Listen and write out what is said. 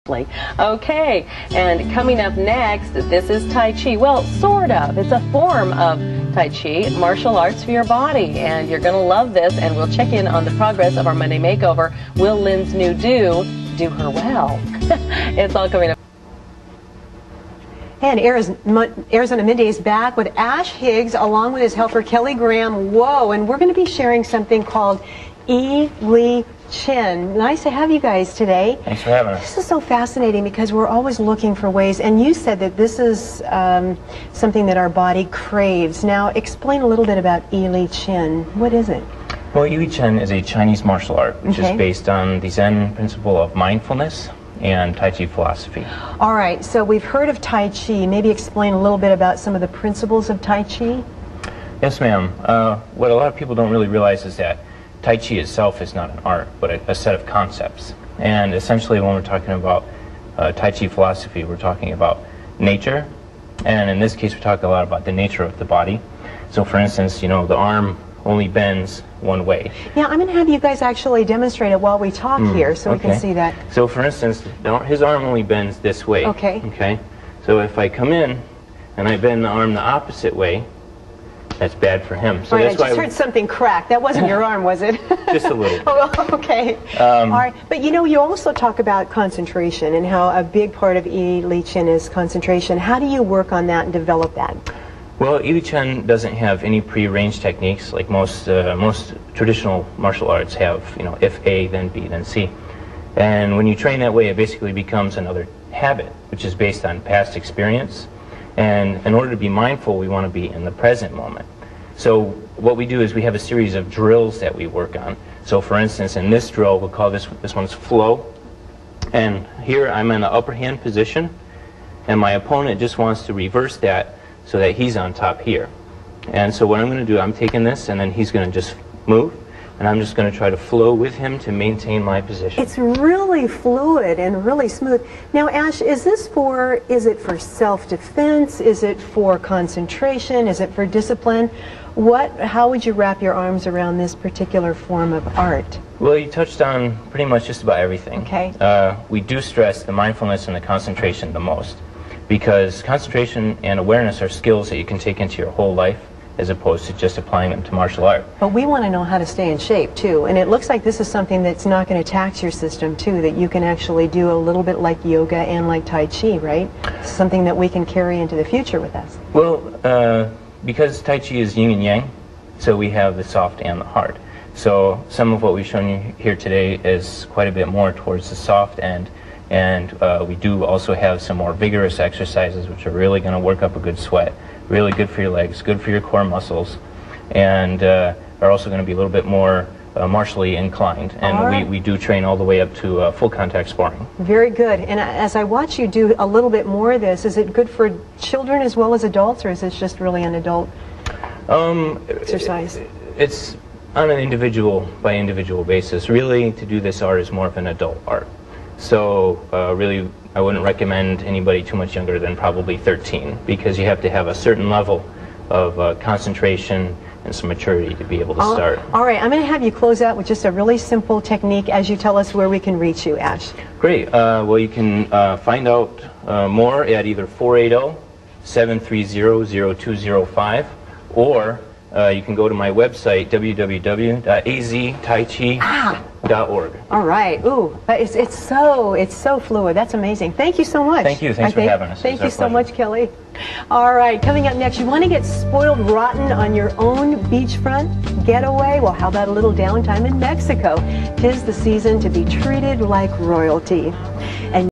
Okay, and coming up next, this is Tai Chi. Well, sort of. It's a form of Tai Chi, martial arts for your body, and you're going to love this, and we'll check in on the progress of our Monday makeover. Will Lynn's new do her well? It's all coming up. And Arizona Midday is back with Ashe Higgs along with his helper Kelly Graham. Whoa, and we're going to be sharing something called I-Liq Chuan. Nice to have you guys today. Thanks for having us. This is so fascinating because we're always looking for ways, and you said that this is something that our body craves. Now, explain a little bit about I-Liq Chuan. What is it? Well, I-Liq Chuan is a Chinese martial art, which is based on the Zen principle of mindfulness and Tai Chi philosophy. All right, so we've heard of Tai Chi. Maybe explain a little bit about some of the principles of Tai Chi. Yes, ma'am. What a lot of people don't really realize is that Tai Chi itself is not an art, but a set of concepts. And essentially when we're talking about Tai Chi philosophy, we're talking about nature. And in this case, we're talking a lot about the nature of the body. So for instance, you know, the arm only bends one way. Yeah, I'm going to have you guys actually demonstrate it while we talk here so we can see that. So for instance, his arm only bends this way. Okay. Okay. So if I come in and I bend the arm the opposite way, that's bad for him. So all right, that's I just heard something crack. That wasn't your arm, was it? Just a little bit. Oh, okay. All right. But you know, you also talk about concentration and how a big part of I-Liq Chuan is concentration. How do you work on that and develop that? Well, I-Liq Chuan doesn't have any prearranged techniques like most traditional martial arts have. You know, if A, then B, then C. And when you train that way, it basically becomes another habit, which is based on past experience. And in order to be mindful, we want to be in the present moment. So what we do is we have a series of drills that we work on. So for instance, in this drill, we'll call this one's flow. And here I'm in the upper hand position, and my opponent just wants to reverse that so that he's on top here. And so what I'm going to do, I'm taking this, and then he's going to just move. And I'm just going to try to flow with him to maintain my position. It's really fluid and really smooth. Now, Ashe, is it for self-defense? Is it for concentration? Is it for discipline? How would you wrap your arms around this particular form of art? Well, you touched on pretty much just about everything. Okay. We do stress the mindfulness and the concentration the most, because concentration and awareness are skills that you can take into your whole life, as opposed to just applying them to martial art. But we want to know how to stay in shape, too. And it looks like this is something that's not going to tax your system, too, that you can actually do a little bit like yoga and like Tai Chi, right? Something that we can carry into the future with us. Well, because Tai Chi is yin and yang, so we have the soft and the hard. So some of what we've shown you here today is quite a bit more towards the soft end. And we do also have some more vigorous exercises, which are really going to work up a good sweat. Really good for your legs, good for your core muscles, and are also going to be a little bit more martially inclined. And we do train all the way up to full contact sparring. Very good. And as I watch you do a little bit more of this, is it good for children as well as adults, or is this just really an adult exercise? It's on an individual by individual basis. Really, to do this art is more of an adult art. So really, I wouldn't recommend anybody too much younger than probably 13, because you have to have a certain level of concentration and some maturity to be able to start. All right, I'm going to have you close out with just a really simple technique as you tell us where we can reach you, Ashe. Great. Well, you can find out more at either 480-730-0205, or you can go to my website, www.aztaichi.org. All right. Ooh, it's so fluid. That's amazing. Thank you so much. Thank you. Thanks for having us. Thank you so much, Kelly. All right. Coming up next, you want to get spoiled rotten on your own beachfront getaway? Well, how about a little downtime in Mexico? 'Tis the season to be treated like royalty. And